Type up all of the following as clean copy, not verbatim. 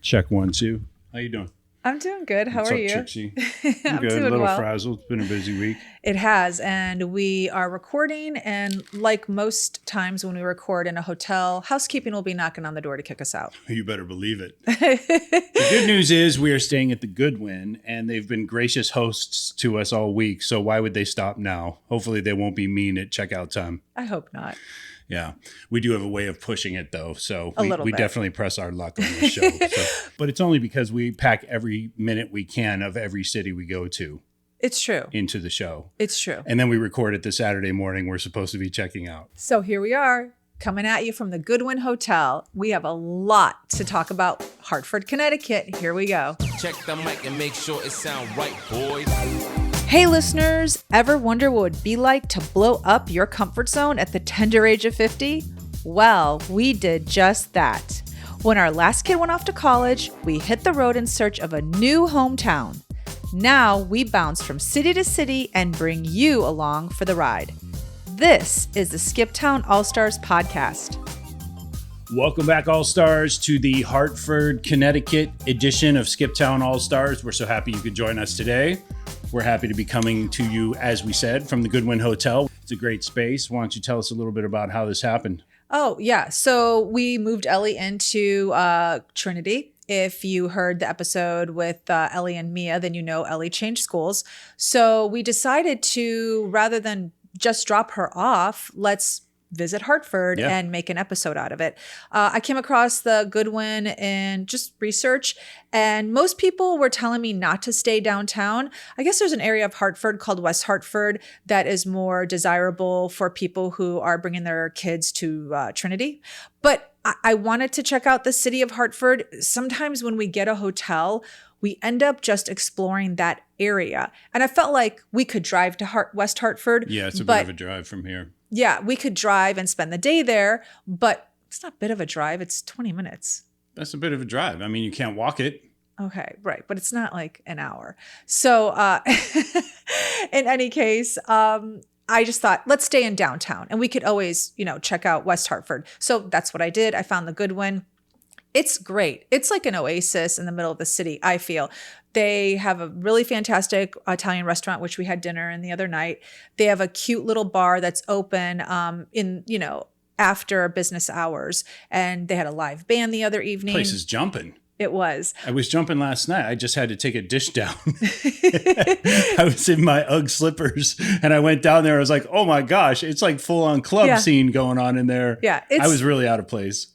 Check 1, 2. How you doing? I'm doing good. How What's are up, you? Trixie? I'm good. doing A little well. frazzled. It's been a busy week. It has, and we are recording. And like most times when we record in a hotel, housekeeping will be knocking on the door to kick us out. You better believe it. The good news is we are staying at the Goodwin, and they've been gracious hosts to us all week. So why would they stop now? Hopefully they won't be mean at checkout time. I hope not. Yeah, we do have a way of pushing it though, so A little we bit. definitely press our luck on the show. But it's only because we pack every minute we can of every city we go to It's true. into the show. It's true. And then we record it the Saturday morning we're supposed to be checking out. So here we are, coming at you from the Goodwin Hotel. We have a lot to talk about Hartford, Connecticut. Here we go. Check the mic and make sure it sound right, boys. Hey listeners, ever wonder what it would be like to blow up your comfort zone at the tender age of 50? Well, we did just that. When our last kid went off to college, we hit the road in search of a new hometown. Now we bounce from city to city and bring you along for the ride. This is the Skip Town All-Stars podcast. Welcome back, All-Stars, to the Hartford, Connecticut edition of Skip Town All-Stars. We're so happy you could join us today. We're happy to be coming to you, as we said, from the Goodwin Hotel. It's a great space. Why don't you tell us a little bit about how this happened? Oh, yeah. So we moved Ellie into Trinity. If you heard the episode with Ellie and Mia, then you know Ellie changed schools. So we decided to, rather than just drop her off, let's visit Hartford and make an episode out of it. I came across the Goodwin in just research, and most people were telling me not to stay downtown. I guess there's an area of Hartford called West Hartford that is more desirable for people who are bringing their kids to Trinity. But I wanted to check out the city of Hartford. Sometimes when we get a hotel, we end up just exploring that area. And I felt like we could drive to West Hartford. Yeah, it's a bit of a drive from here. Yeah, we could drive and spend the day there, but it's not a bit of a drive. It's 20 minutes. That's a bit of a drive. I mean, you can't walk it. Okay, right. But it's not like an hour. So in any case, I just thought, let's stay in downtown and we could always, check out West Hartford. So that's what I did. I found the Goodwin. It's great. It's like an oasis in the middle of the city, I feel. They have a really fantastic Italian restaurant, which we had dinner in the other night. They have a cute little bar that's open after business hours. And they had a live band the other evening. Place is jumping. It was. I was jumping last night. I just had to take a dish down. I was in my UGG slippers and I went down there. I was like, oh my gosh, it's like full on club scene going on in there. Yeah. I was really out of place.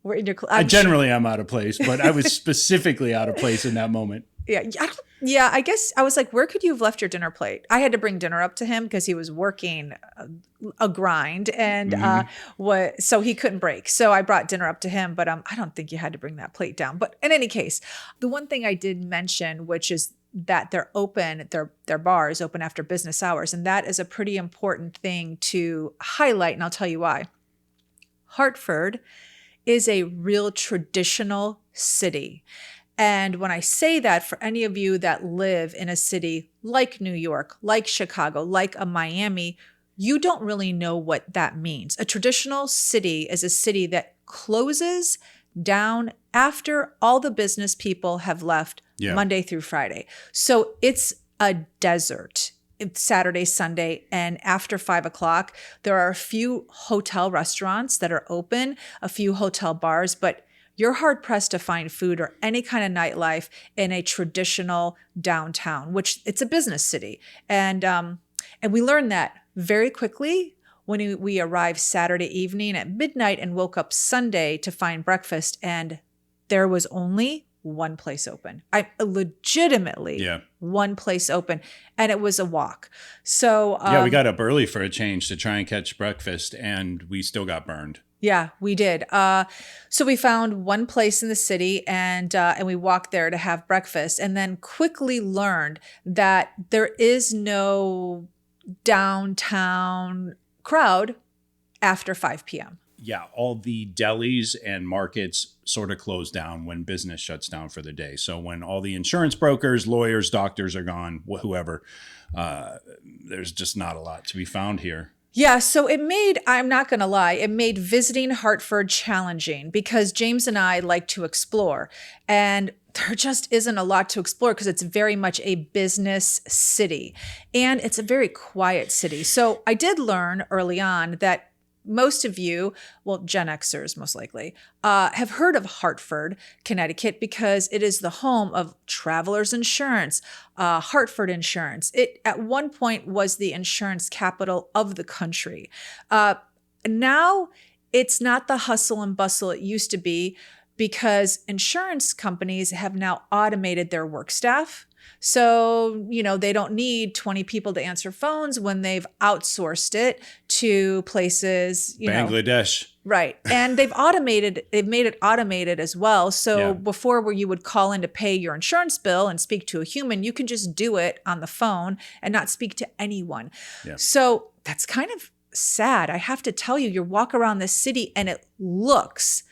We're in your I generally am out of place, but I was specifically out of place in that moment. Yeah. I guess I was like, where could you have left your dinner plate? I had to bring dinner up to him because he was working a grind and so he couldn't break. So I brought dinner up to him, but I don't think you had to bring that plate down. But in any case, the one thing I did mention, which is that they're open, their bar is open after business hours. And that is a pretty important thing to highlight. And I'll tell you why. Hartford is a real traditional city. And when I say that, for any of you that live in a city like New York, like Chicago, like a Miami, you don't really know what that means. A traditional city is a city that closes down after all the business people have left Monday through Friday. So it's a desert. It's Saturday, Sunday, and after 5 o'clock, there are a few hotel restaurants that are open, a few hotel bars, but you're hard pressed to find food or any kind of nightlife in a traditional downtown, which it's a business city. And we learned that very quickly when we arrived Saturday evening at midnight and woke up Sunday to find breakfast, and there was only one place open. One place open, and it was a walk. So we got up early for a change to try and catch breakfast, and we still got burned. Yeah, we did. So we found one place in the city, and we walked there to have breakfast, and then quickly learned that there is no downtown crowd after 5 p.m. Yeah, all the delis and markets sort of close down when business shuts down for the day. So when all the insurance brokers, lawyers, doctors are gone, whoever, there's just not a lot to be found here. Yeah, so I'm not going to lie, it made visiting Hartford challenging because James and I like to explore. And there just isn't a lot to explore because it's very much a business city. And it's a very quiet city. So I did learn early on that most of you, well, Gen Xers most likely, have heard of Hartford, Connecticut, because it is the home of Travelers Insurance, Hartford Insurance. It at one point was the insurance capital of the country. Now it's not the hustle and bustle it used to be because insurance companies have now automated their work staff. So, they don't need 20 people to answer phones when they've outsourced it to places, Bangladesh. Right. And they've made it automated as well. So before where you would call in to pay your insurance bill and speak to a human, you can just do it on the phone and not speak to anyone. Yeah. So that's kind of sad. I have to tell you, you walk around this city and it looks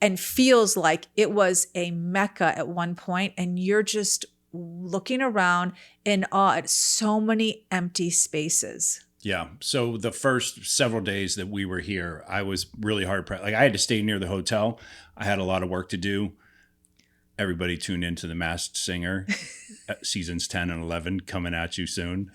and feels like it was a mecca at one point, and you're just looking around in awe at so many empty spaces. Yeah. So the first several days that we were here, I was really hard pressed. Like I had to stay near the hotel. I had a lot of work to do. Everybody tuned into The Masked Singer, seasons 10 and 11 coming at you soon.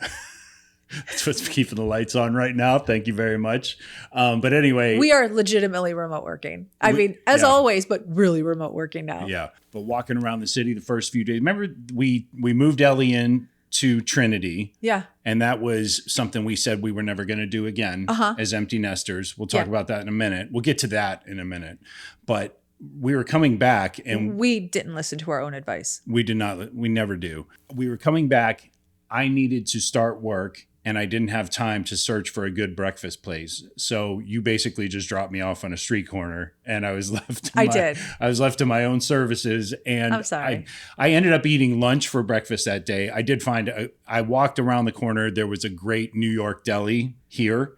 That's what's keeping the lights on right now. Thank you very much. But anyway, we are legitimately remote working. I mean, as always, but really remote working now. Yeah. But walking around the city the first few days, remember we moved Ellie in to Trinity. Yeah. And that was something we said we were never going to do again as empty nesters. We'll talk about that in a minute. We'll get to that in a minute. But we were coming back and we didn't listen to our own advice. We did not. We never do. We were coming back. I needed to start work and I didn't have time to search for a good breakfast place. So you basically just dropped me off on a street corner and I was left. I was left to my own services. And I'm sorry. I ended up eating lunch for breakfast that day. I did find, I walked around the corner. There was a great New York deli here.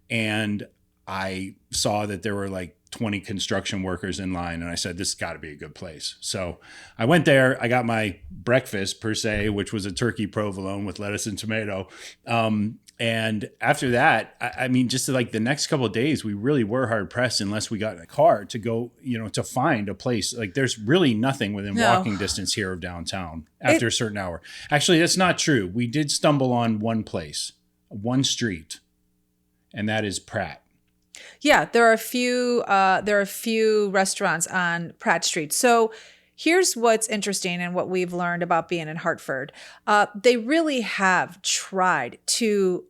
And I saw that there were like 20 construction workers in line. And I said, this has got to be a good place. So I went there. I got my breakfast per se, which was a turkey provolone with lettuce and tomato. And after that, I mean, just like the next couple of days, we really were hard pressed unless we got in a car to go, to find a place. Like there's really nothing within walking distance here of downtown after a certain hour. Actually, that's not true. We did stumble on one place, one street, and that is Pratt. Yeah, there are a few restaurants on Pratt Street. So here's what's interesting and what we've learned about being in Hartford. They really have tried to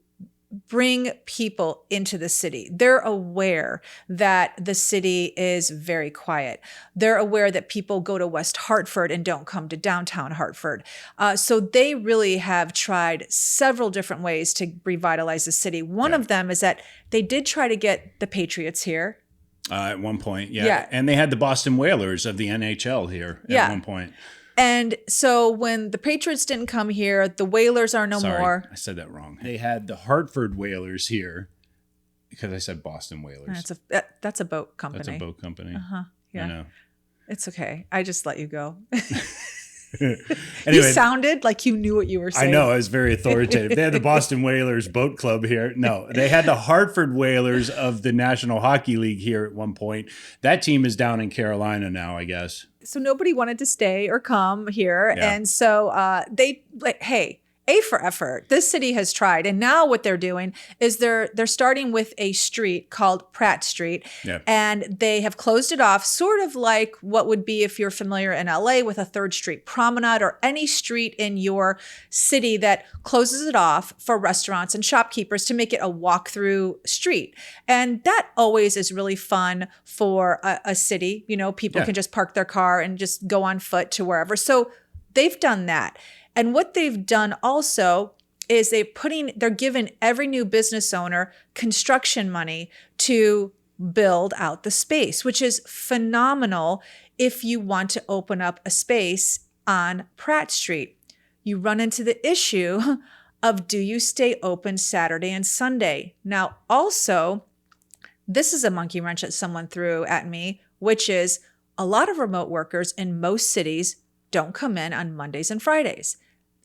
bring people into the city. They're aware that the city is very quiet. They're aware that people go to West Hartford and don't come to downtown Hartford. So they really have tried several different ways to revitalize the city. One of them is that they did try to get the Patriots here. At one point, yeah. And they had the Boston Whalers of the NHL here at one point. And so when the Patriots didn't come here, the Whalers are no more. I said that wrong. They had the Hartford Whalers here because I said Boston Whalers. That's a boat company. That's a boat company. Yeah. I know. It's okay. I just let you go. Anyway, you sounded like you knew what you were saying. I know. I was very authoritative. They had the Boston Whalers boat club here. No, they had the Hartford Whalers of the National Hockey League here at one point. That team is down in Carolina now, I guess. So nobody wanted to stay or come here. Yeah. And so hey, A for effort. This city has tried. And now what they're doing is they're starting with a street called Pratt Street. Yeah. And they have closed it off, sort of like what would be if you're familiar in LA with a 3rd Street Promenade or any street in your city that closes it off for restaurants and shopkeepers to make it a walk-through street. And that always is really fun for a city. People can just park their car and just go on foot to wherever. So they've done that. And what they've done also is they're giving every new business owner construction money to build out the space, which is phenomenal if you want to open up a space on Pratt Street. You run into the issue of, do you stay open Saturday and Sunday? Now, also, this is a monkey wrench that someone threw at me, which is a lot of remote workers in most cities don't come in on Mondays and Fridays.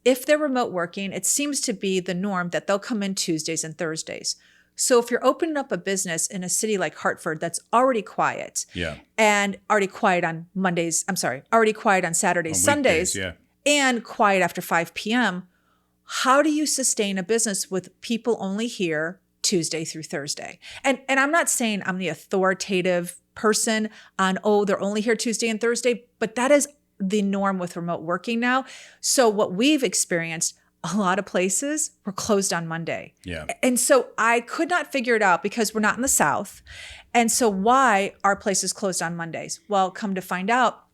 If they're remote working, it seems to be the norm that they'll come in Tuesdays and Thursdays. So if you're opening up a business in a city like Hartford that's already quiet, Yeah. and already quiet on already quiet on Saturdays, On weekdays, Sundays, yeah. and quiet after 5 p.m., how do you sustain a business with people only here Tuesday through Thursday? And I'm not saying I'm the authoritative person on, they're only here Tuesday and Thursday, but that is the norm with remote working now. So what we've experienced, a lot of places were closed on Monday. Yeah. And so I could not figure it out because we're not in the South. And so why are places closed on Mondays? Well, come to find out,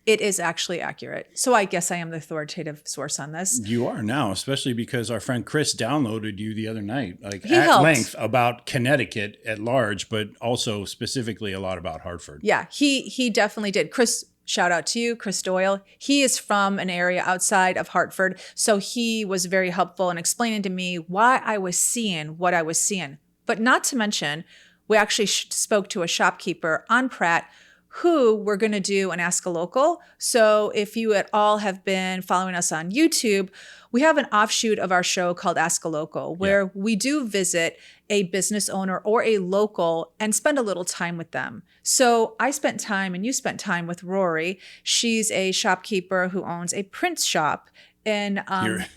it is actually accurate. So I guess I am the authoritative source on this. You are now, especially because our friend Chris downloaded you the other night, like He at helped. length about Connecticut at large, but also specifically a lot about Hartford. Yeah, he definitely did. Chris, shout out to you, Chris Doyle. He is from an area outside of Hartford. So he was very helpful in explaining to me why I was seeing what I was seeing. But not to mention, we actually spoke to a shopkeeper on Pratt who we're going to do an Ask a Local. So if you at all have been following us on YouTube, we have an offshoot of our show called Ask a Local, where we do visit a business owner or a local and spend a little time with them. So I spent time and you spent time with Rory. She's a shopkeeper who owns a print shop in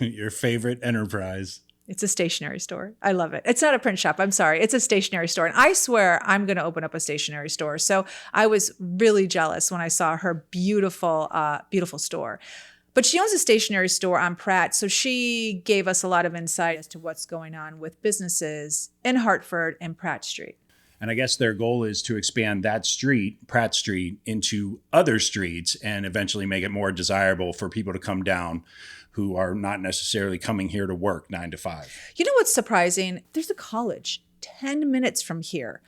Your favorite enterprise. It's a stationery store. I love it. It's not a print shop. I'm sorry. It's a stationery store. And I swear I'm going to open up a stationery store. So I was really jealous when I saw her beautiful, beautiful store. But she owns a stationery store on Pratt. So she gave us a lot of insight as to what's going on with businesses in Hartford and Pratt Street. And I guess their goal is to expand that street, Pratt Street, into other streets and eventually make it more desirable for people to come down who are not necessarily coming here to work 9 to 5. You know what's surprising? There's a college 10 minutes from here,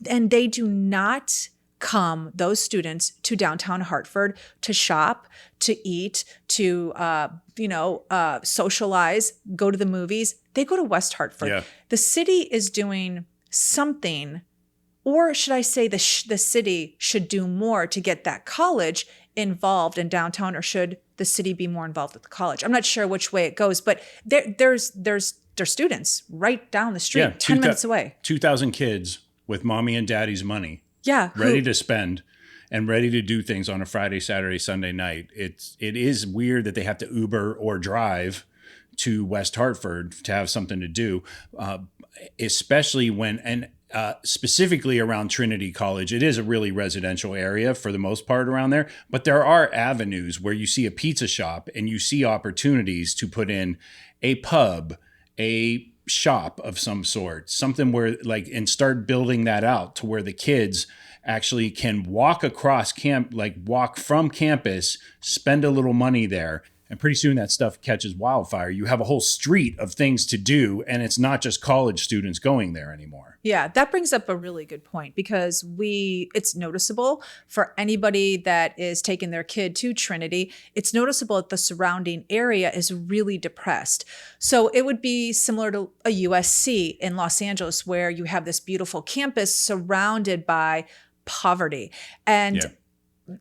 and they do not come, those students, to downtown Hartford to shop, to eat, to socialize, go to the movies. They go to West Hartford. Yeah. The city is doing something, or should I say the city should do more to get that college involved in downtown, or should the city be more involved with the college? I'm not sure which way it goes, but there's students right down the street, 10 minutes away. 2,000 kids with mommy and daddy's money. Yeah. Ready to spend and ready to do things on a Friday, Saturday, Sunday night. It is weird that they have to Uber or drive to West Hartford to have something to do, especially when, specifically around Trinity College. It is a really residential area for the most part around there, but there are avenues where you see a pizza shop and you see opportunities to put in a pub, a shop of some sort, something where and start building that out to where the kids actually can walk across walk from campus, spend a little money there. And pretty soon that stuff catches wildfire. You have a whole street of things to do, and it's not just college students going there anymore. Yeah, that brings up a really good point, because it's noticeable for anybody that is taking their kid to Trinity. It's noticeable that the surrounding area is really depressed. So it would be similar to a USC in Los Angeles, where you have this beautiful campus surrounded by poverty. And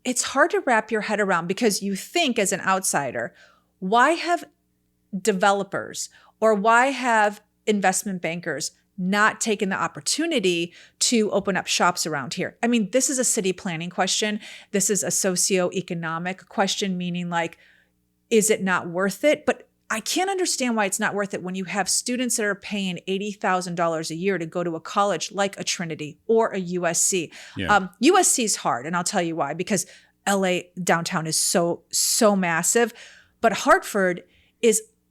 it's hard to wrap your head around, because you think as an outsider, why have developers or why have investment bankers not taken the opportunity to open up shops around here? I mean, this is a city planning question. This is a socioeconomic question, meaning is it not worth it? But I can't understand why it's not worth it when you have students that are paying $80,000 a year to go to a college like a Trinity or a USC. Yeah. USC is hard, and I'll tell you why, because LA downtown is so massive. But Hartford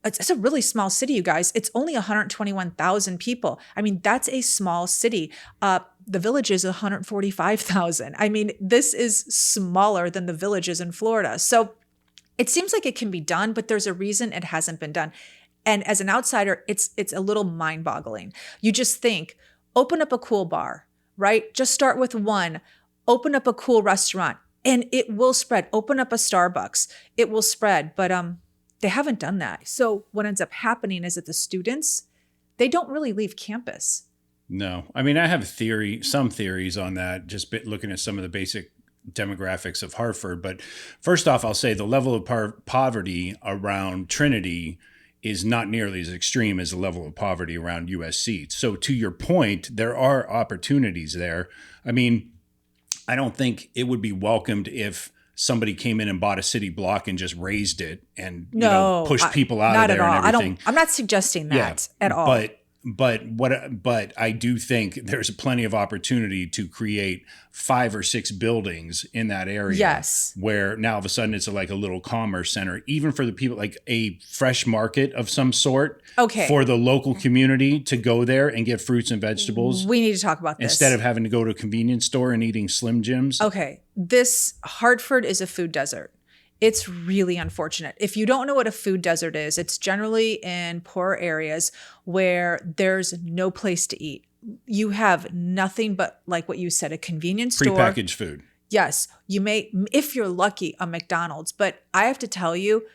it's a really small city, you guys. It's only 121,000 people. I mean, that's a small city. The Village is 145,000. I mean, this is smaller than the villages in Florida. So it seems like it can be done, but there's a reason it hasn't been done. And as an outsider, it's a little mind-boggling. You just think, open up a cool bar, right? Just start with one. Open up a cool restaurant, and it will spread. Open up a Starbucks. It will spread. But they haven't done that. So what ends up happening is that the students, they don't really leave campus. No. I mean, I have some theories on that, just looking at some of the basic demographics of Hartford. But first off, I'll say the level of poverty around Trinity is not nearly as extreme as the level of poverty around USC. So to your point, there are opportunities there. I mean, I don't think it would be welcomed if somebody came in and bought a city block and just raised it and pushed people out of there and everything. I'm not suggesting that at all. But I do think there's plenty of opportunity to create 5 or 6 buildings in that area. Yes. Where now all of a sudden it's like a little commerce center, even for the people, like a fresh market of some sort. Okay. For the local community to go there and get fruits and vegetables. We need to talk about this. Instead of having to go to a convenience store and eating Slim Jims. Okay. This Hartford is a food desert. It's really unfortunate. If you don't know what a food desert is, it's generally in poor areas where there's no place to eat. You have nothing but, like what you said, a convenience store. Prepackaged food. Yes. You may, if you're lucky, a McDonald's. But I have to tell you,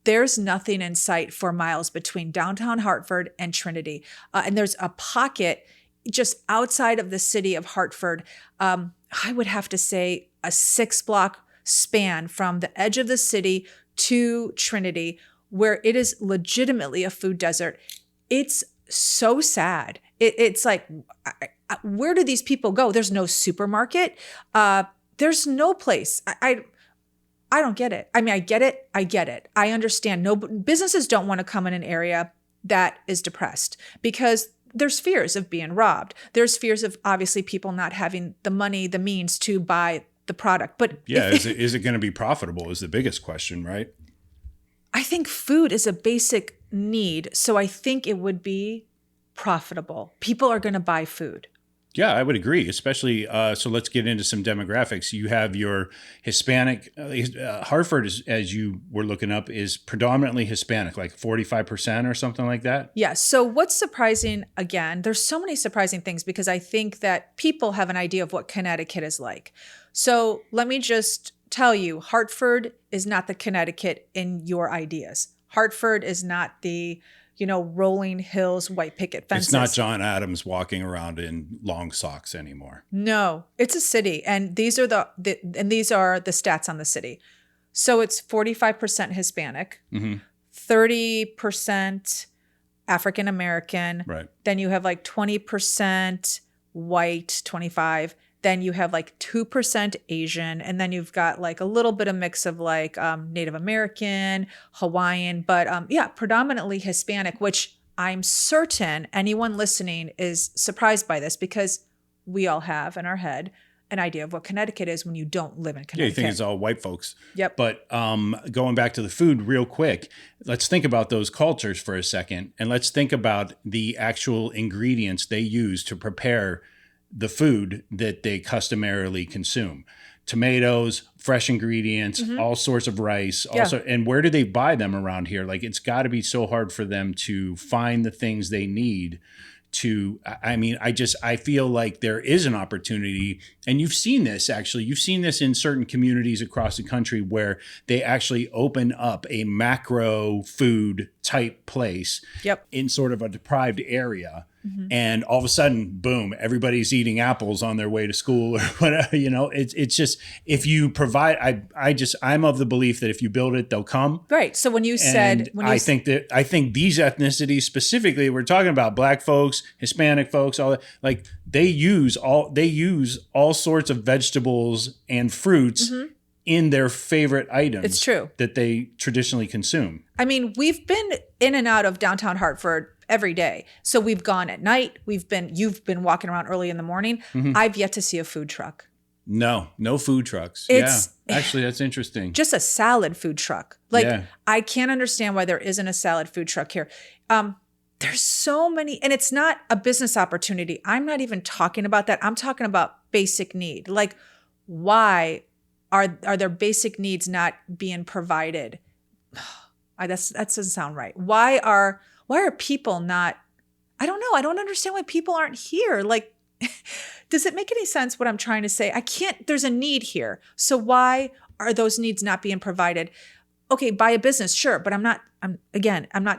there's nothing in sight for miles between downtown Hartford and Trinity. And there's a pocket just outside of the city of Hartford. I would have to say a 6-block span from the edge of the city to Trinity, where it is legitimately a food desert. It's so sad. It's like, where do these people go? There's no supermarket. There's no place. I don't get it. I mean, I get it. I understand. No businesses don't want to come in an area that is depressed because there's fears of being robbed. There's fears of obviously people not having the money, the means to buy the product. But yeah, is it going to be profitable is the biggest question, right? I think food is a basic need. So I think it would be profitable. People are going to buy food. Yeah, I would agree, especially, so let's get into some demographics. You have your Hispanic, Hartford, as you were looking up, is predominantly Hispanic, like 45% or something like that? Yeah, so what's surprising, again, there's so many surprising things because I think that people have an idea of what Connecticut is like. So let me just tell you, Hartford is not the Connecticut in your ideas. Hartford is not the rolling hills, white picket fences. It's not John Adams walking around in long socks anymore. No, it's a city, and these are the stats on the city. So it's 45% Hispanic, 30% African American. Right. Then you have like 20% white, 25. Then you have like 2% Asian, and then you've got like a little bit of mix of like Native American, Hawaiian, but predominantly Hispanic, which I'm certain anyone listening is surprised by this because we all have in our head an idea of what Connecticut is when you don't live in Connecticut. Yeah, you think it's all white folks. Yep. But going back to the food real quick, let's think about those cultures for a second, and let's think about the actual ingredients they use to prepare the food that they customarily consume. Tomatoes, fresh ingredients, all sorts of rice. Also, and where do they buy them around here? Like, it's got to be so hard for them to find the things they need to, I feel like there is an opportunity, and you've seen this in certain communities across the country where they actually open up a macro food type place in sort of a deprived area. And all of a sudden, boom, everybody's eating apples on their way to school or whatever, it's just, if you provide, I'm of the belief that if you build it, they'll come. Right. So when you said, I think these ethnicities specifically, we're talking about Black folks, Hispanic folks, all that, like they use all sorts of vegetables and fruits in their favorite items. It's true. That they traditionally consume. I mean, we've been in and out of downtown Hartford every day. So we've gone at night. You've been walking around early in the morning. I've yet to see a food truck. No food trucks. Actually, that's interesting. Just a salad food truck. I can't understand why there isn't a salad food truck here. There's so many, and it's not a business opportunity. I'm not even talking about that. I'm talking about basic need. Like, why are their basic needs not being provided? That doesn't sound right. Why are people not, I don't know. I don't understand why people aren't here. Like, does it make any sense what I'm trying to say? There's a need here. So why are those needs not being provided? Okay, buy a business, sure. But I'm not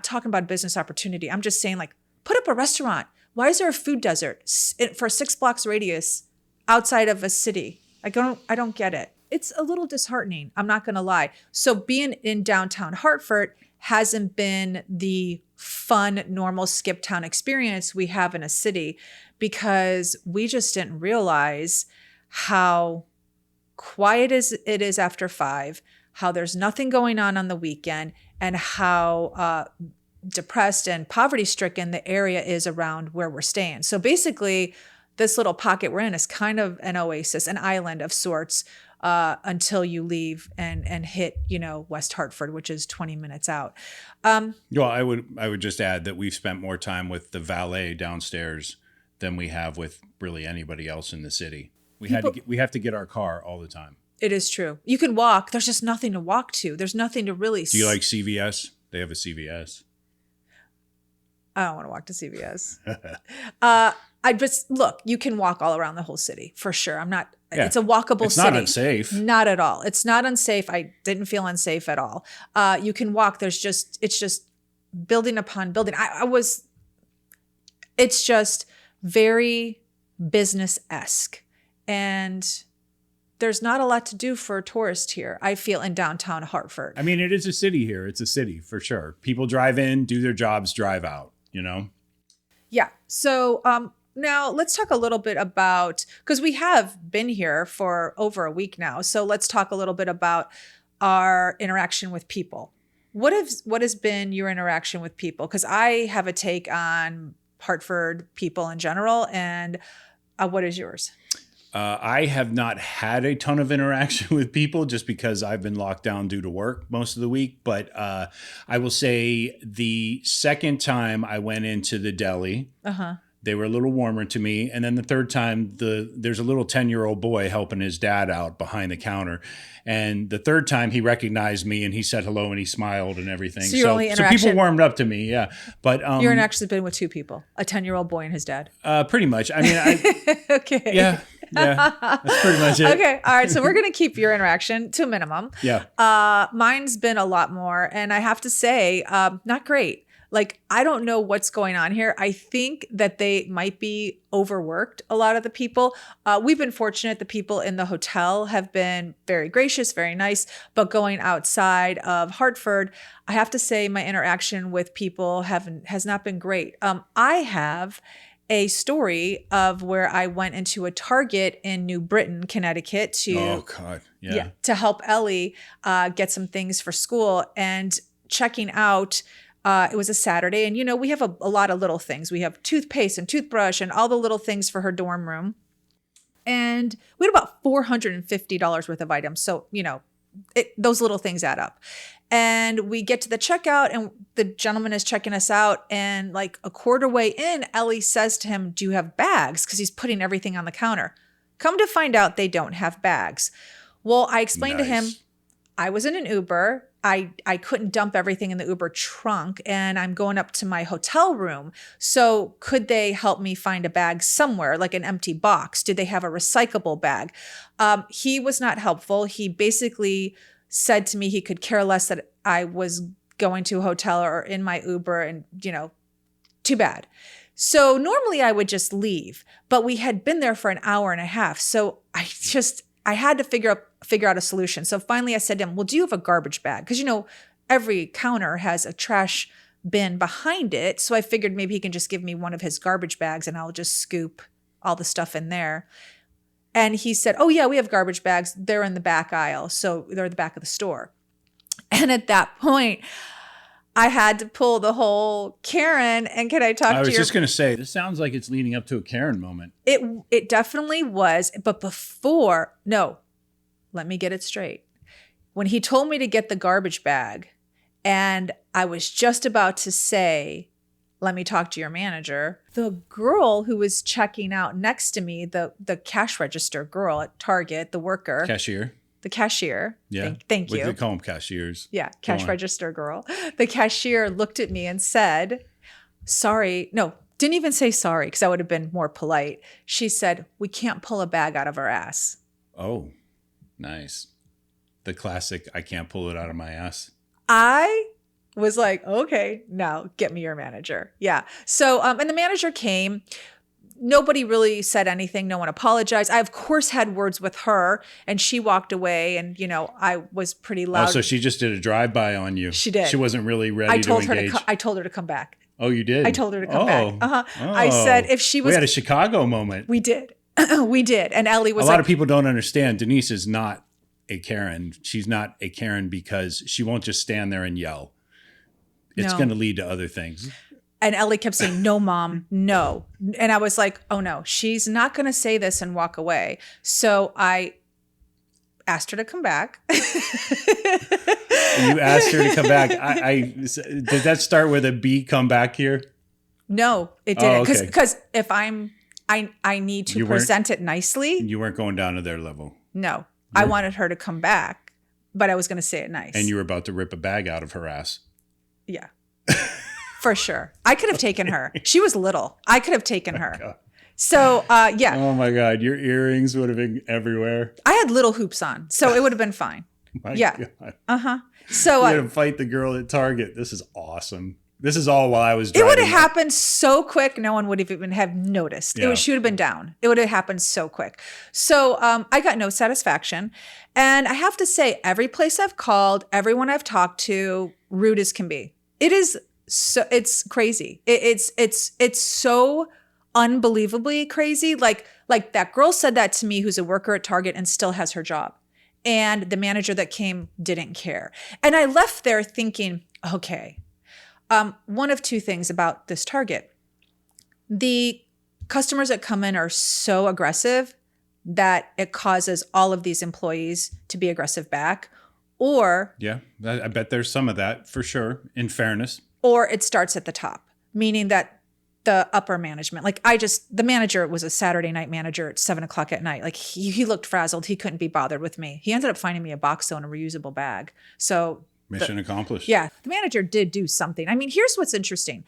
talking about business opportunity. I'm just saying, like, put up a restaurant. Why is there a food desert for 6 blocks radius outside of a city? I don't get it. it's a little disheartening. I'm not going to lie. So being in downtown Hartford hasn't been the fun, normal skip town experience we have in a city, because we just didn't realize how quiet it is after 5, how there's nothing going on the weekend, and how depressed and poverty stricken the area is around where we're staying. So basically, this little pocket we're in is kind of an oasis, an island of sorts, until you leave and hit, West Hartford, which is 20 minutes out. Well, I would just add that we've spent more time with the valet downstairs than we have with really anybody else in the city. We have to get our car all the time. It is true. You can walk. There's just nothing to walk to. There's nothing to really. Do you like CVS? They have a CVS. I don't want to walk to CVS. I just look. You can walk all around the whole city for sure. I'm not. Yeah. It's a walkable city. It's not unsafe. Not at all. It's not unsafe. I didn't feel unsafe at all. You can walk. It's just building upon building. It's just very business-esque, and there's not a lot to do for a tourist here, I feel, in downtown Hartford. I mean, it is a city here. It's a city for sure. People drive in, do their jobs, drive out, Yeah. So now let's talk a little bit about, because we have been here for over a week now. So let's talk a little bit about our interaction with people. What has been your interaction with people? Because I have a take on Hartford people in general. And what is yours? I have not had a ton of interaction with people just because I've been locked down due to work most of the week. But I will say the second time I went into the deli, they were a little warmer to me. And then the third time, there's a little 10-year-old boy helping his dad out behind the counter. And the third time he recognized me and he said hello and he smiled and everything. So people warmed up to me. Yeah. But your interaction has been with 2 people, a 10-year-old boy and his dad. Pretty much. I mean, okay. Yeah. Yeah, that's pretty much it. Okay. All right. So we're going to keep your interaction to a minimum. Yeah. Mine's been a lot more. And I have to say, not great. Like, I don't know what's going on here. I think that they might be overworked, a lot of the people. We've been fortunate. The people in the hotel have been very gracious, very nice. But going outside of Hartford, I have to say my interaction with people has not been great. I have a story of where I went into a Target in New Britain, Connecticut to help Ellie get some things for school, and checking out. It was a Saturday, and we have a lot of little things. We have toothpaste and toothbrush and all the little things for her dorm room, and we had about $450 worth of items. So those little things add up. And we get to the checkout, and the gentleman is checking us out. And like a quarter way in, Ellie says to him, "Do you have bags?" Because he's putting everything on the counter. Come to find out, they don't have bags. Well, I explained to him, I was in an Uber. I couldn't dump everything in the Uber trunk, and I'm going up to my hotel room. So could they help me find a bag somewhere, like an empty box? Did they have a recyclable bag? He was not helpful. He basically said to me he could care less that I was going to a hotel or in my Uber, and, too bad. So normally I would just leave, but we had been there for an hour and a half. So I had to figure out a solution. So finally I said to him, "Well, do you have a garbage bag?" Because, every counter has a trash bin behind it. So I figured maybe he can just give me one of his garbage bags and I'll just scoop all the stuff in there. And he said, "Oh yeah, we have garbage bags. They're in the back aisle." So they're at the back of the store. And at that point, I had to pull the whole Karen, and can I talk to you? I was just going to say, this sounds like it's leading up to a Karen moment. It definitely was. But let me get it straight. When he told me to get the garbage bag, and I was just about to say, "Let me talk to your manager," the girl who was checking out next to me, the cash register girl at Target, the worker. The cashier. Yeah. Thank you. They call them cashiers. Yeah. Cash register girl. The cashier looked at me and said, "Sorry." No, didn't even say sorry, because I would have been more polite. She said, "We can't pull a bag out of our ass." Oh, nice. The classic, "I can't pull it out of my ass." I was like, "Okay, now get me your manager." Yeah. So, and the manager came. nobody really said anything. No one apologized. I, of course, had words with her, and she walked away, and, I was pretty loud. Oh, so she just did a drive-by on you. She did. She wasn't really ready to engage. I told her to come back. Oh, you did? I told her to come back. I said if she was... We had a Chicago moment. We did. We did. And Ellie was a lot of people don't understand. Denise is not a Karen. She's not a Karen because she won't just stand there and yell. It's going to lead to other things. And Ellie kept saying, no, Mom, no. And I was like, oh, no, she's not going to say this and walk away. So I asked her to come back. You asked her to come back. Did that start with a B, come back here? No, it didn't. Oh, okay. Because if I need to present it nicely. You weren't going down to their level. No, I wanted her to come back, but I was going to say it nice. And you were about to rip a bag out of her ass. Yeah, for sure. I could have taken her. She was little. I could have taken her. God. So, yeah. Oh my God. Your earrings would have been everywhere. I had little hoops on, so it would have been fine. My God. So you're going to fight the girl at Target. This is awesome. This is all while I was driving. It would have happened so quick. No one would have even have noticed. Yeah. She would have been down. It would have happened so quick. So I got no satisfaction. And I have to say, every place I've called, everyone I've talked to, rude as can be. It is so, it's crazy. It's so unbelievably crazy. Like that girl said that to me, who's a worker at Target and still has her job. And the manager that came didn't care. And I left there thinking, okay, one of two things about this Target. The customers that come in are so aggressive that it causes all of these employees to be aggressive back. Or... Yeah, I bet there's some of that for sure, in fairness. Or it starts at the top, meaning that the upper management, the manager was a Saturday night manager at 7:00 at night. Like he looked frazzled. He couldn't be bothered with me. He ended up finding me a box though and a reusable bag. So mission accomplished. Yeah. The manager did do something. I mean, here's what's interesting.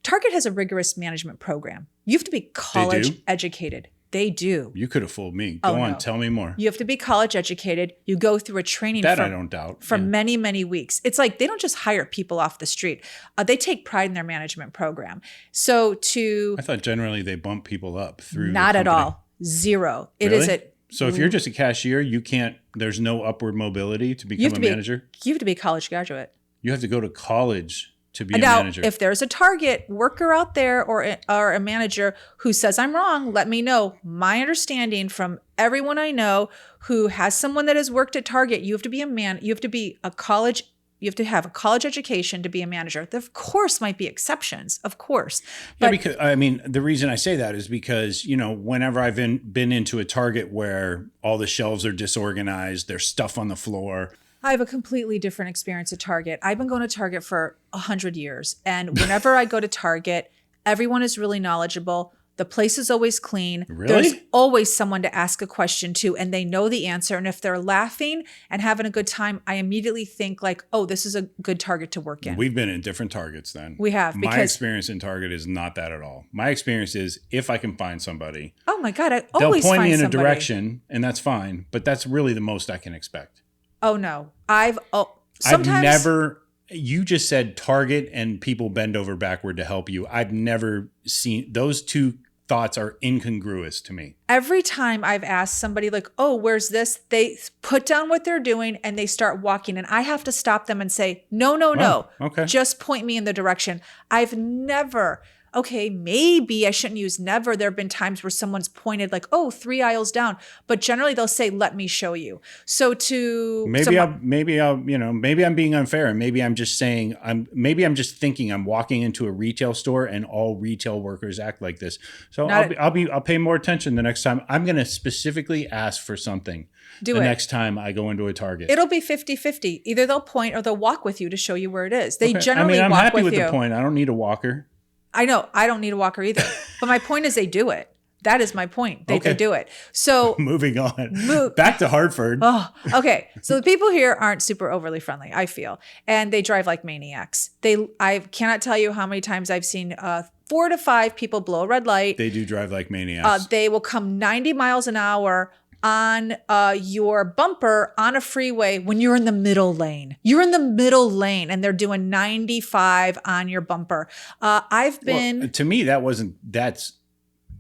Target has a rigorous management program. You have to be college educated. They do. You could have fooled me. Go on, tell me more. You have to be college educated. You go through a training I don't doubt. For many, many weeks. It's like they don't just hire people off the street. They take pride in their management program. So I thought generally they bump people up through. Not at all. Zero. It really? is at. So if you're just a cashier, you can't. There's no upward mobility to become a manager. You have to be a college graduate. You have to go to college to be a now, manager. If there's a Target worker out there or a manager who says I'm wrong, let me know. My understanding from everyone I know who has someone that has worked at Target, you have to be you have to be a college. You have to have a college education to be a manager. There, of course, might be exceptions, of course. But because the reason I say that is because, whenever I've been into a Target where all the shelves are disorganized, there's stuff on the floor. I have a completely different experience at Target. I've been going to Target for 100 years. And whenever I go to Target, everyone is really knowledgeable. The place is always clean. Really? There's always someone to ask a question to, and they know the answer. And if they're laughing and having a good time, I immediately think this is a good Target to work in. We've been in different Targets then. We have. My experience in Target is not that at all. My experience is if I can find somebody. Oh my God, they'll point me in a direction, and that's fine. But that's really the most I can expect. Oh no. You just said Target and people bend over backward to help you. I've never seen those two thoughts are incongruous to me. Every time I've asked somebody where's this? They put down what they're doing and they start walking and I have to stop them and say, no. Okay. Just point me in the direction. I've never, maybe I shouldn't use never. There have been times where someone's pointed 3 aisles down, but generally they'll say, let me show you. So maybe I'm being unfair and maybe I'm just saying, I'm just thinking I'm walking into a retail store and all retail workers act like this. So I'll pay more attention the next time. I'm going to specifically ask for something next time I go into a Target. It'll be 50-50. Either they'll point or they'll walk with you to show you where it is. They generally I'm walk happy with you. the point. I don't need a walker. I know. I don't need a walker either. But my point is they do it. That is my point. They do it. So moving on. Back to Hartford. Oh, okay. So the people here aren't super overly friendly, I feel. And they drive like maniacs. I cannot tell you how many times I've seen 4 to 5 people blow a red light. They do drive like maniacs. They will come 90 miles an hour on your bumper on a freeway when you're in the middle lane. You're in the middle lane and they're doing 95 on your bumper. To me,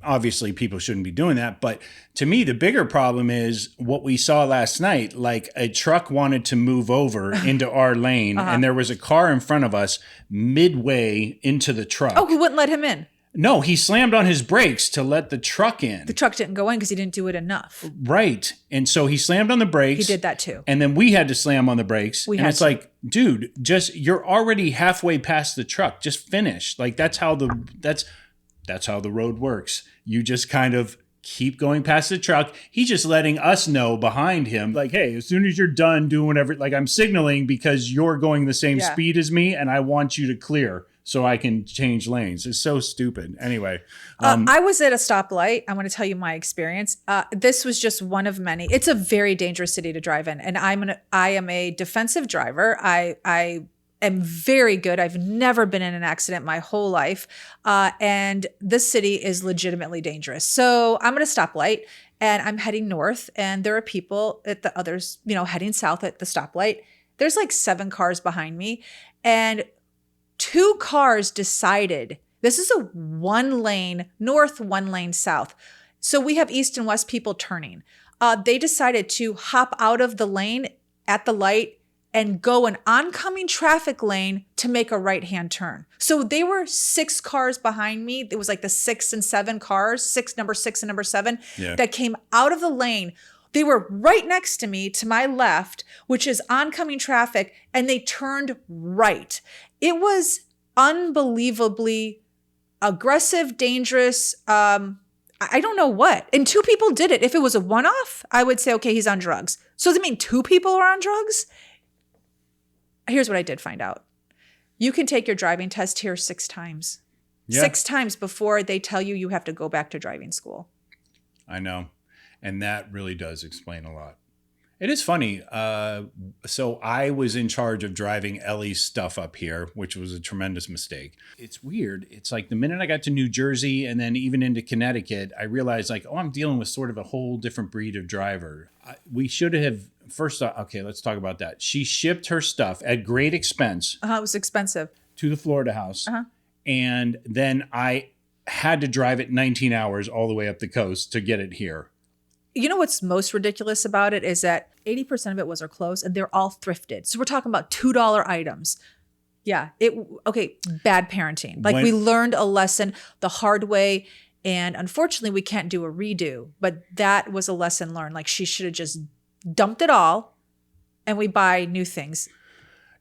obviously people shouldn't be doing that. But to me, the bigger problem is what we saw last night. Like a truck wanted to move over into our lane and there was a car in front of us midway into the truck. Oh, who wouldn't let him in? No, he slammed on his brakes to let the truck in. The truck didn't go in because he didn't do it enough. Right. And so he slammed on the brakes. He did that too. And then we had to slam on the brakes. We and had it's to. like, dude, just you're already halfway past the truck. Just finish. Like that's how the road works. You just kind of keep going past the truck. He's just letting us know behind him, like, hey, as soon as you're done doing whatever, like I'm signaling because you're going the same speed as me and I want you to clear so I can change lanes. It's so stupid. Anyway. I was at a stoplight. I'm going to tell you my experience. This was just one of many. It's a very dangerous city to drive in. And I am a defensive driver. I am very good. I've never been in an accident my whole life. And this city is legitimately dangerous. So I'm at a stoplight and I'm heading north and there are people at the others, heading south at the stoplight. There's like 7 cars behind me and 2 cars decided, this is a 1 lane north, 1 lane south. So we have east and west people turning. They decided to hop out of the lane at the light and go an oncoming traffic lane to make a right-hand turn. So they were 6 cars behind me. It was like the 6 and 7 cars, number 6 and number 7, that came out of the lane. They were right next to me, to my left, which is oncoming traffic, and they turned right. It was unbelievably aggressive, dangerous. I don't know what. And 2 people did it. If it was a one-off, I would say, okay, he's on drugs. So does it mean 2 people are on drugs? Here's what I did find out. You can take your driving test here 6 times. Yeah. 6 times before they tell you you have to go back to driving school. I know. And that really does explain a lot. It is funny. So I was in charge of driving Ellie's stuff up here, which was a tremendous mistake. It's weird. It's like the minute I got to New Jersey and then even into Connecticut, I realized like, oh, I'm dealing with sort of a whole different breed of driver. We should have first. Okay, let's talk about that. She shipped her stuff at great expense. It was expensive. To the Florida house. And then I had to drive it 19 hours all the way up the coast to get it here. You know what's most ridiculous about it is that 80% of it was our clothes and they're all thrifted. So we're talking about $2 items. Yeah. Bad parenting. Like we learned a lesson the hard way. And unfortunately, we can't do a redo. But that was a lesson learned. Like she should have just dumped it all and we buy new things.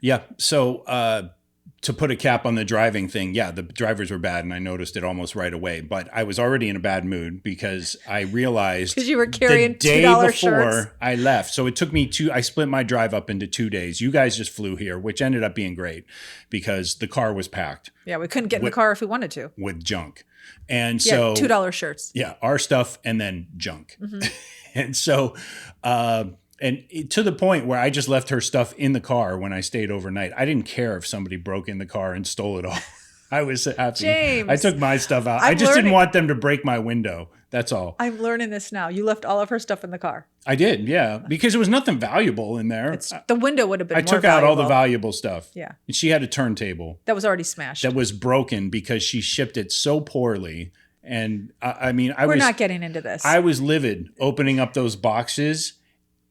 Yeah. So to put a cap on the driving thing, the drivers were bad and I noticed it almost right away. But I was already in a bad mood because I realized because you were carrying the day $2 before shirts. I left. So it took me I split my drive up into 2 days. You guys just flew here, which ended up being great because the car was packed. Yeah, we couldn't get in the car if we wanted to. With junk. And so $2 shirts. Yeah, our stuff and then junk. Mm-hmm. And so to the point where I just left her stuff in the car when I stayed overnight. I didn't care if somebody broke in the car and stole it all. I was happy. James, I took my stuff out. I just didn't want them to break my window. That's all. I'm learning this now. You left all of her stuff in the car. I did, yeah, because there was nothing valuable in there. The window would have been more valuable. I took out all the valuable stuff. Yeah. And she had a turntable. That was already smashed. That was broken because she shipped it so poorly. And we're not getting into this. I was livid opening up those boxes.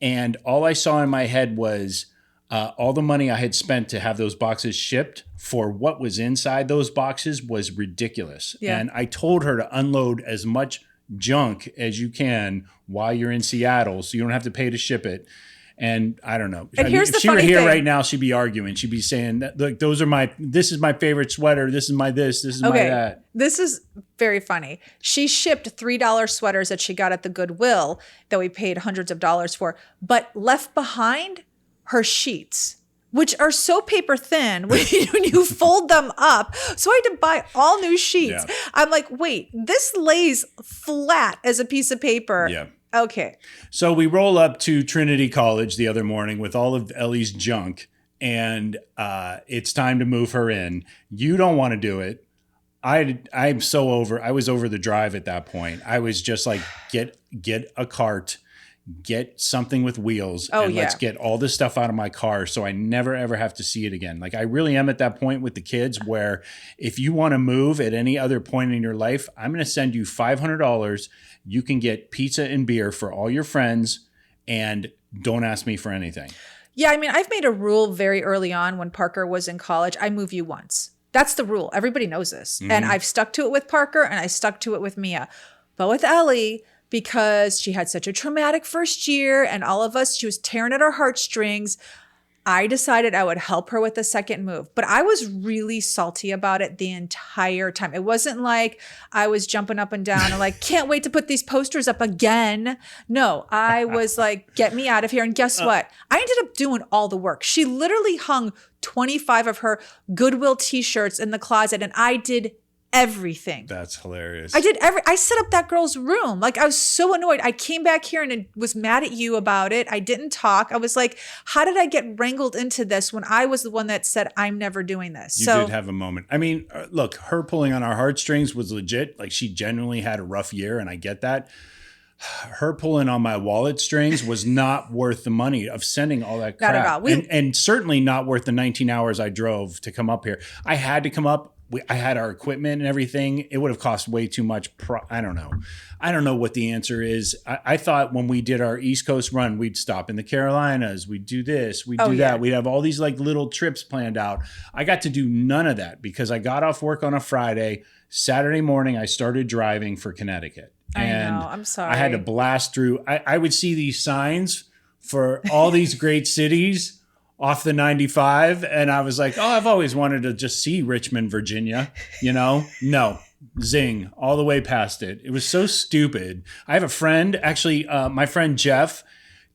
And all I saw in my head was all the money I had spent to have those boxes shipped for what was inside those boxes was ridiculous. Yeah. And I told her to unload as much junk as you can while you're in Seattle so you don't have to pay to ship it. And I don't know. And here's the funny thing. If she were here right now, she'd be arguing. She'd be saying, "Look, this is my favorite sweater. This is my this. This is my that." This is very funny. She shipped $3 sweaters that she got at the Goodwill that we paid hundreds of dollars for, but left behind her sheets, which are so paper thin when you fold them up. So I had to buy all new sheets. Yeah. I'm like, wait, this lays flat as a piece of paper. Yeah. Okay. So we roll up to Trinity College the other morning with all of Ellie's junk, and it's time to move her in. You don't want to do it. I'm so over. I was over the drive at that point. I was just like, get a cart, get something with wheels Oh, and let's yeah. get all this stuff out of my car so I never ever have to see it again. Like I really am at that point with the kids where if you want to move at any other point in your life, I'm going to send you $500. You can get pizza and beer for all your friends and don't ask me for anything. Yeah, I mean, I've made a rule very early on when Parker was in college. I move you once. That's the rule. Everybody knows this. And I've stuck to it with Parker and I stuck to it with Mia. But with Ellie, because she had such a traumatic first year and all of us, she was tearing at our heartstrings, I decided I would help her with the second move. But I was really salty about it the entire time. It wasn't like I was jumping up and down and like, can't wait to put these posters up again. No, I was like, get me out of here. And guess what? I ended up doing all the work. She literally hung 25 of her Goodwill t-shirts in the closet and I did everything. That's hilarious. I set up that girl's room. Like I was so annoyed. I came back here and was mad at you about it. I didn't talk. I was like, how did I get wrangled into this when I was the one that said, I'm never doing this? You did have a moment. I mean, look, her pulling on our heartstrings was legit. Like she genuinely had a rough year and I get that. Her pulling on my wallet strings was not worth the money of sending all that crap. Not at all. And certainly not worth the 19 hours I drove to come up here. I had to come up. I had our equipment and everything. It would have cost way too much. I don't know. I don't know what the answer is. I thought when we did our East Coast run, we'd stop in the Carolinas. We'd do this. We'd do that. We'd have all these like little trips planned out. I got to do none of that because I got off work on a Friday. Saturday morning, I started driving for Connecticut. And I know. I'm sorry. I had to blast through. I would see these signs for all these great cities off the 95. And I was like, oh, I've always wanted to just see Richmond, Virginia, you know? No, zing, all the way past it. It was so stupid. I have a friend, actually, my friend Jeff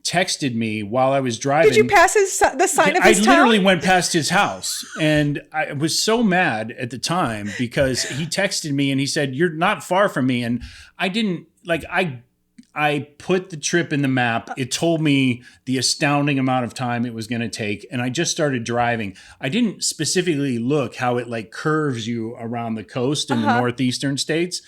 texted me while I was driving. Did you pass the sign of his town? I literally went past his house and I was so mad at the time because he texted me and he said, you're not far from me. And I didn't like, I put the trip in the map. It told me the astounding amount of time it was going to take. And I just started driving. I didn't specifically look how it like curves you around the coast in the northeastern states.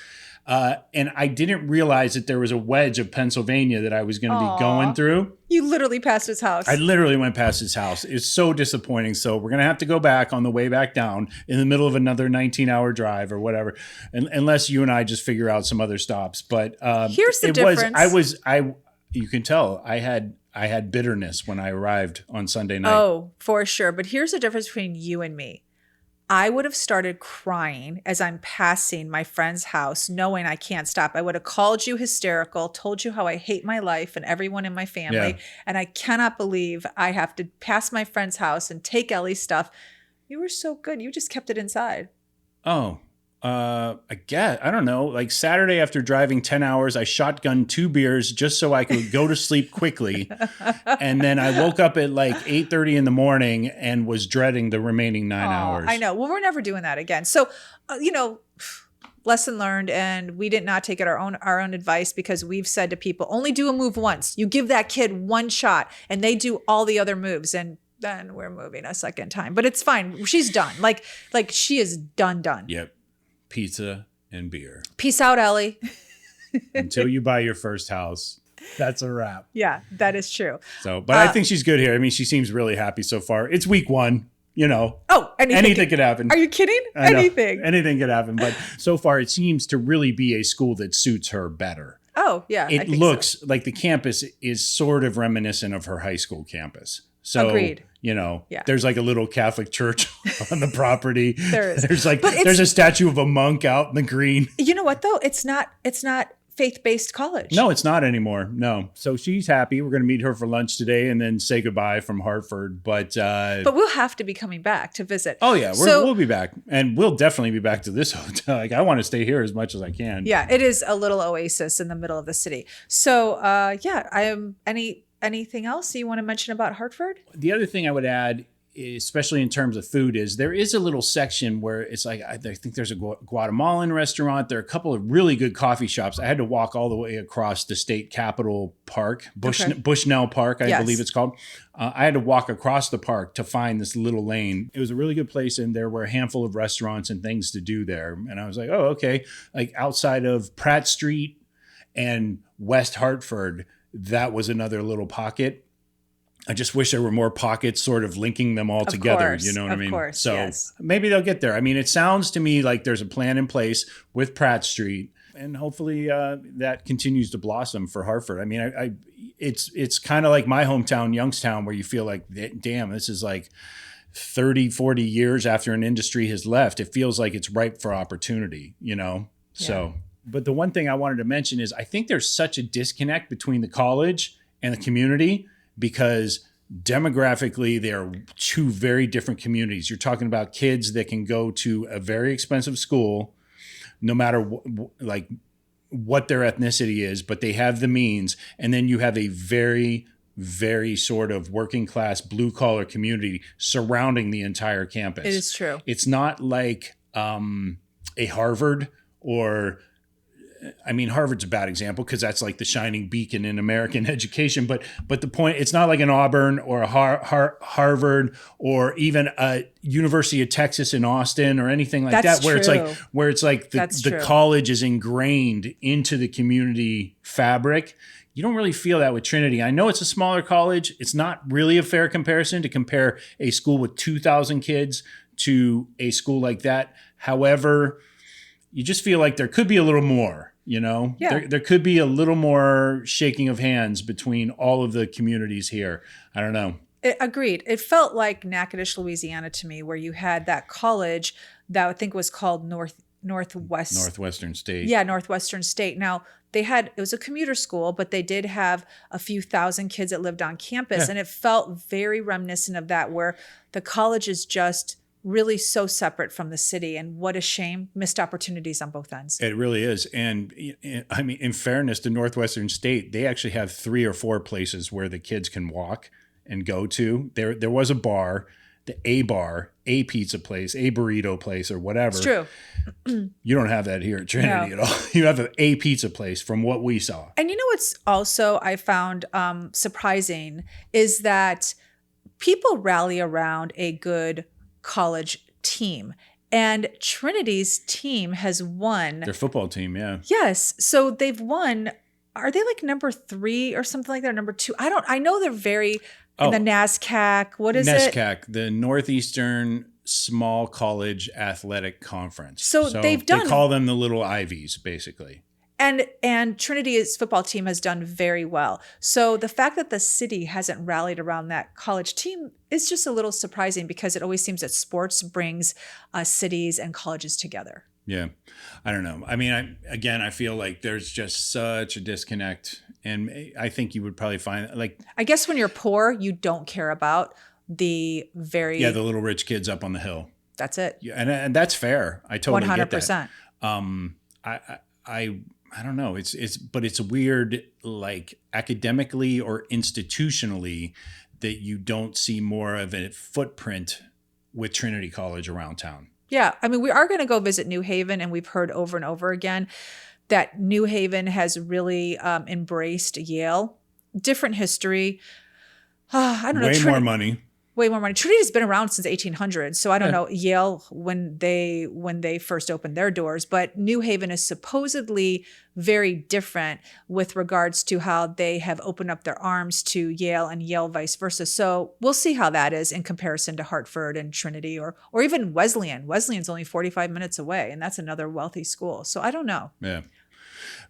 And I didn't realize that there was a wedge of Pennsylvania that I was going to be going through. You literally passed his house. I literally went past his house. It's so disappointing. So we're going to have to go back on the way back down in the middle of another 19-hour drive or whatever, unless you and I just figure out some other stops. But here's the difference. You can tell I had bitterness when I arrived on Sunday night. Oh, for sure. But here's the difference between you and me. I would have started crying as I'm passing my friend's house, knowing I can't stop. I would have called you hysterical, told you how I hate my life and everyone in my family. Yeah. And I cannot believe I have to pass my friend's house and take Ellie's stuff. You were so good. You just kept it inside. Oh, I guess, I don't know. Like Saturday after driving 10 hours, I shotgunned 2 beers just so I could go to sleep quickly. And then I woke up at like 8:30 in the morning and was dreading the remaining 9 hours. I know. Well, we're never doing that again. So, lesson learned. And we did not take it our own advice because we've said to people, only do a move once. You give that kid one shot and they do all the other moves. And then we're moving a second time. But it's fine. She's done. Like she is done. Yep. Pizza and beer. Peace out, Ellie. Until you buy your first house. That's a wrap. Yeah, that is true. So, but I think she's good here. I mean, she seems really happy so far. It's week 1, you know. Oh, anything could happen. Are you kidding? Anything. Anything could happen. But so far, it seems to really be a school that suits her better. Oh, yeah. It looks like the campus is sort of reminiscent of her high school campus. So, agreed. There's like a little Catholic church on the property. There is. There's a statue of a monk out in the green. You know what though? It's not faith-based college. No, it's not anymore. No. So she's happy. We're going to meet her for lunch today and then say goodbye from Hartford. But we'll have to be coming back to visit. Oh yeah, we'll be back. And we'll definitely be back to this hotel. Like I want to stay here as much as I can. Yeah, it is a little oasis in the middle of the city. So anything else you want to mention about Hartford? The other thing I would add, especially in terms of food, is there is a little section where it's like, I think there's a Guatemalan restaurant. There are a couple of really good coffee shops. I had to walk all the way across the state capitol park, Bushnell Park, I believe it's called. I had to walk across the park to find this little lane. It was a really good place, and there were a handful of restaurants and things to do there. And I was like, oh, okay. Like outside of Pratt Street and West Hartford, that was another little pocket. I just wish there were more pockets sort of linking them all together. Course, You know what I mean? Of course, so yes. maybe they'll get there. I mean, it sounds to me like there's a plan in place with Pratt Street, and hopefully that continues to blossom for Hartford. I mean, it's kind of like my hometown, Youngstown, where you feel like, damn, this is like 30, 40 years after an industry has left. It feels like it's ripe for opportunity, you know? Yeah. So, but the one thing I wanted to mention is I think there's such a disconnect between the college and the community, because demographically, they are two very different communities. You're talking about kids that can go to a very expensive school, no matter what their ethnicity is, but they have the means. And then you have a very, very sort of working class, blue collar community surrounding the entire campus. It is true. It's not like a Harvard or, I mean, Harvard's a bad example because that's like the shining beacon in American education. But the point, it's not like an Auburn or a Harvard or even a University of Texas in Austin or anything like That's that, where true. it's like the college is ingrained into the community fabric. You don't really feel that with Trinity. I know it's a smaller college. It's not really a fair comparison to compare a school with 2,000 kids to a school like that. However, you just feel like there could be a little more, you know? Yeah. There could be a little more shaking of hands between all of the communities here. I don't know. Agreed. It felt like Natchitoches, Louisiana to me, where you had that college that I think was called Northwestern State. Yeah, Northwestern State. Now, it was a commuter school, but they did have a few thousand kids that lived on campus. Yeah. And it felt very reminiscent of that, where the college is just really so separate from the city. And what a shame. Missed opportunities on both ends. It really is. And I mean, in fairness to Northwestern State, they actually have 3 or 4 places where the kids can walk and go to. There was a bar, a bar, a pizza place, a burrito place, or whatever. It's true. You don't have that here at Trinity No. at all. You have a pizza place from what we saw. And you know what's also I found surprising is that people rally around a good college team. And Trinity's team has won. Their football team, yeah. Yes. So they've won. Are they like number 3 or something like that? Or number 2? I know they're very in the NASCAC. What is it? NESCAC, the Northeastern Small College Athletic Conference. So they've done. They call them the little Ivies, basically. And Trinity's football team has done very well. So the fact that the city hasn't rallied around that college team is just a little surprising, because it always seems that sports brings cities and colleges together. Yeah. I don't know. I mean, I feel like there's just such a disconnect. And I think you would probably find, like, I guess when you're poor, you don't care about the the little rich kids up on the hill. That's it. Yeah, and that's fair. I totally 100%. get that. I don't know. But it's weird, like academically or institutionally, that you don't see more of a footprint with Trinity College around town. Yeah. I mean, we are going to go visit New Haven, and we've heard over and over again that New Haven has really embraced Yale. Different history. I don't know. Way more money. Way more money. Trinity's been around since 1800, so I don't know Yale when they first opened their doors, but New Haven is supposedly very different with regards to how they have opened up their arms to Yale and Yale vice versa. So we'll see how that is in comparison to Hartford and Trinity or even Wesleyan. Wesleyan's only 45 minutes away, and that's another wealthy school. So I don't know. Yeah.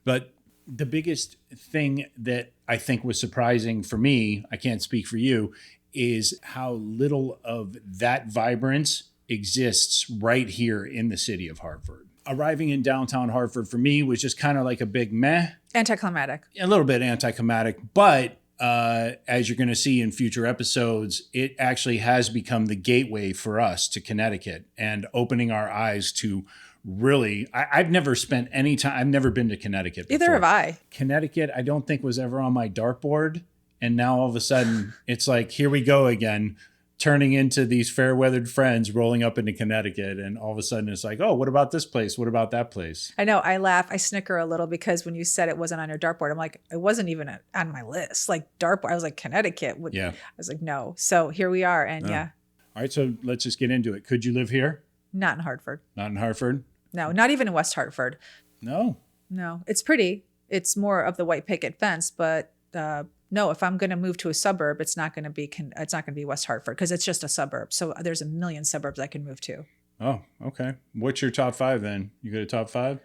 But the biggest thing that I think was surprising for me, I can't speak for you, is how little of that vibrance exists right here in the city of Hartford. Arriving in downtown Hartford for me was just kind of like a big meh. Anticlimactic. A little bit anticlimactic, but as you're going to see in future episodes, it actually has become the gateway for us to Connecticut and opening our eyes to really, I've never spent any time, I've never been to Connecticut before. Either have I. Connecticut, I don't think was ever on my dartboard. And now all of a sudden, it's like, here we go again, turning into these fair weathered friends rolling up into Connecticut. And all of a sudden it's like, oh, what about this place? What about that place? I know. I laugh. I snicker a little because when you said it wasn't on your dartboard, I'm like, it wasn't even on my list. Like dartboard. I was like, Connecticut. Yeah. I was like, no. So here we are. And yeah. All right. So let's just get into it. Could you live here? Not in Hartford. Not in Hartford? No, not even in West Hartford. No. No. It's pretty. It's more of the white picket fence, but no, if I'm going to move to a suburb, it's not going to be West Hartford because it's just a suburb. So there's a million suburbs I can move to. Oh, okay. What's your top 5 then? You got a top 5?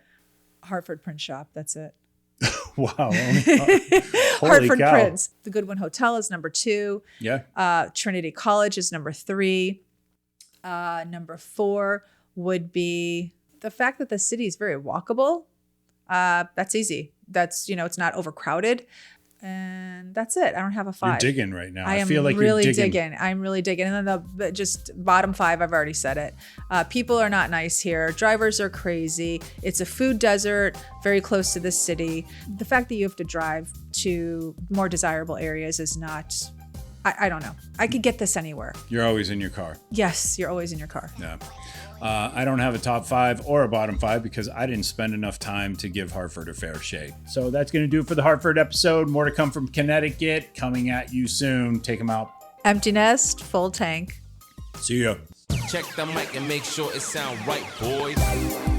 Hartford Print Shop. That's it. Wow. Hartford cow. Prints. The Goodwin Hotel is number 2. Yeah. Trinity College is number 3. Number 4 would be the fact that the city is very walkable. That's easy. That's, it's not overcrowded. And that's it. I don't have a 5. You're digging right now. I am feel like really you're digging. I'm really digging. And then the just bottom 5, I've already said it. People are not nice here. Drivers are crazy. It's a food desert, very close to the city. The fact that you have to drive to more desirable areas is not, I don't know. I could get this anywhere. You're always in your car. Yes, you're always in your car. Yeah. I don't have a top 5 or a bottom 5 because I didn't spend enough time to give Hartford a fair shake. So that's going to do it for the Hartford episode. More to come from Connecticut, coming at you soon. Take them out. Empty nest, full tank. See ya. Check the mic and make sure it sound right, boys.